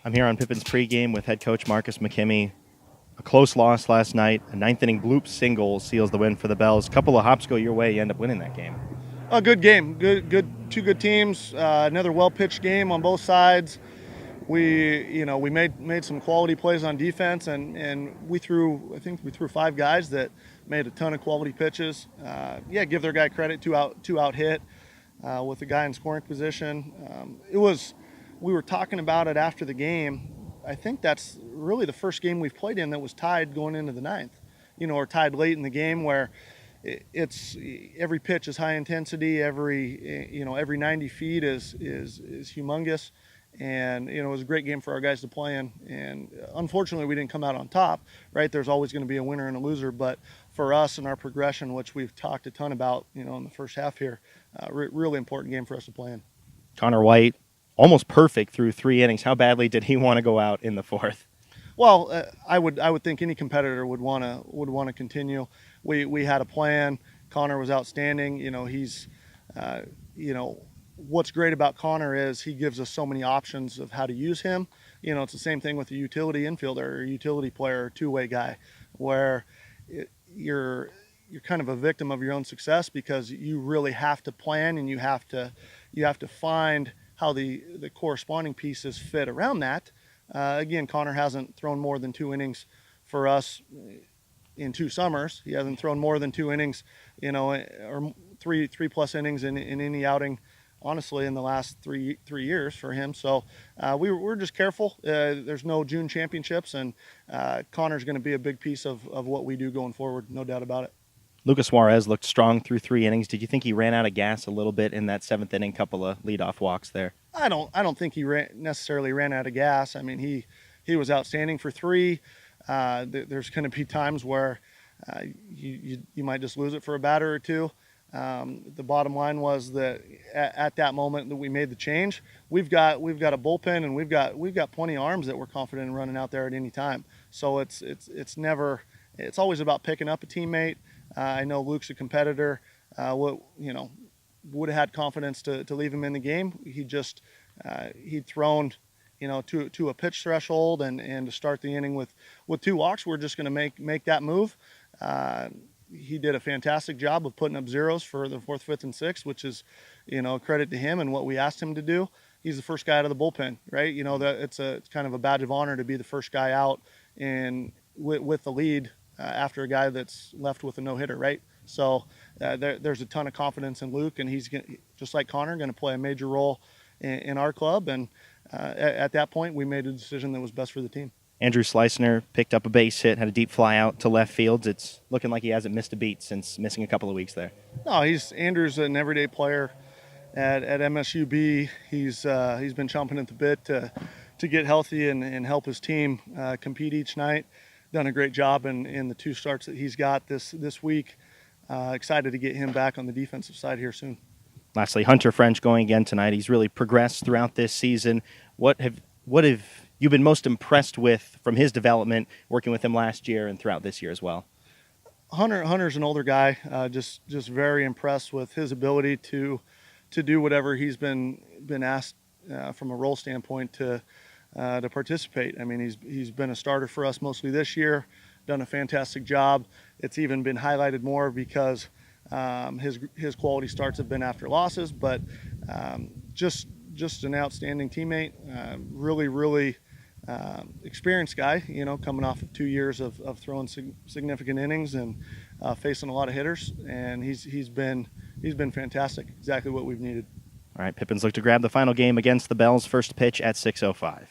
I'm here on Pippins pregame with head coach Marcus McKimmy. A close loss last night. A ninth-inning bloop single seals the win for the Bells. A couple of hops go your way. You end up winning that game. A good game. Good. Two good teams. Another well-pitched game on both sides. We made some quality plays on defense, and we threw 5 guys that made a ton of quality pitches. Give their guy credit. Two out hit with a guy in scoring position. We were talking about it after the game. I think that's really the first game we've played in that was tied going into the ninth, or tied late in the game where it's every pitch is high intensity. Every 90 feet is humongous. And, it was a great game for our guys to play in. And unfortunately, we didn't come out on top, right? There's always going to be a winner and a loser. But for us and our progression, which we've talked a ton about, in the first half here, really important game for us to play in. Connor White, almost perfect through 3 innings. How badly did he want to go out in the fourth? Well, I would think any competitor would want to continue. We had a plan. Connor was outstanding. What's great about Connor is he gives us so many options of how to use him. It's the same thing with a utility infielder or a utility player or two-way guy, where you're kind of a victim of your own success because you really have to plan and you have to find how the corresponding pieces fit around that. Again, Connor hasn't thrown more than 2 innings for us in 2 summers. He hasn't thrown more than 2 innings, or three plus innings in any outing, honestly, in the last three years for him. So we're just careful. There's no June championships, and Connor's going to be a big piece of what we do going forward, no doubt about it. Lucas Juarez looked strong through 3 innings. Did you think he ran out of gas a little bit in that 7th inning, couple of leadoff walks there? I don't think he necessarily ran out of gas. I mean, he was outstanding for 3. There's going to be times where you might just lose it for a batter or 2. The bottom line was that at that moment that we made the change, we've got a bullpen and we've got plenty of arms that we're confident in running out there at any time. So it's always about picking up a teammate. I know Luke's a competitor. Would have had confidence to leave him in the game. He'd thrown to a pitch threshold and to start the inning with 2 walks, we're just going to make that move. He did a fantastic job of putting up zeros for the 4th, 5th, and 6th, which is, credit to him and what we asked him to do. He's the first guy out of the bullpen, right? That it's kind of a badge of honor to be the first guy out and with the lead after a guy that's left with a no-hitter, right? So there's a ton of confidence in Luke, and he's just like Connor, going to play a major role in our club. And at that point, we made a decision that was best for the team. Andrew Slicner picked up a base hit, had a deep fly out to left field. It's looking like he hasn't missed a beat since missing a couple of weeks there. No, Andrew's an everyday player at MSUB. He's been chomping at the bit to get healthy and help his team compete each night. Done a great job in the 2 starts that he's got this week. Excited to get him back on the defensive side here soon. Lastly, Hunter French going again tonight. He's really progressed throughout this season. What have you been most impressed with from his development, working with him last year and throughout this year as well? Hunter's an older guy. Just very impressed with his ability to do whatever he's been asked from a role standpoint to participate. I mean, he's been a starter for us mostly this year. Done a fantastic job. It's even been highlighted more because his quality starts have been after losses, but just an outstanding teammate. Really experienced guy, coming off of 2 years of throwing significant innings and facing a lot of hitters, and he's been fantastic. Exactly what we've needed. All right, Pippins look to grab the final game against the Bells. First pitch at 6:05.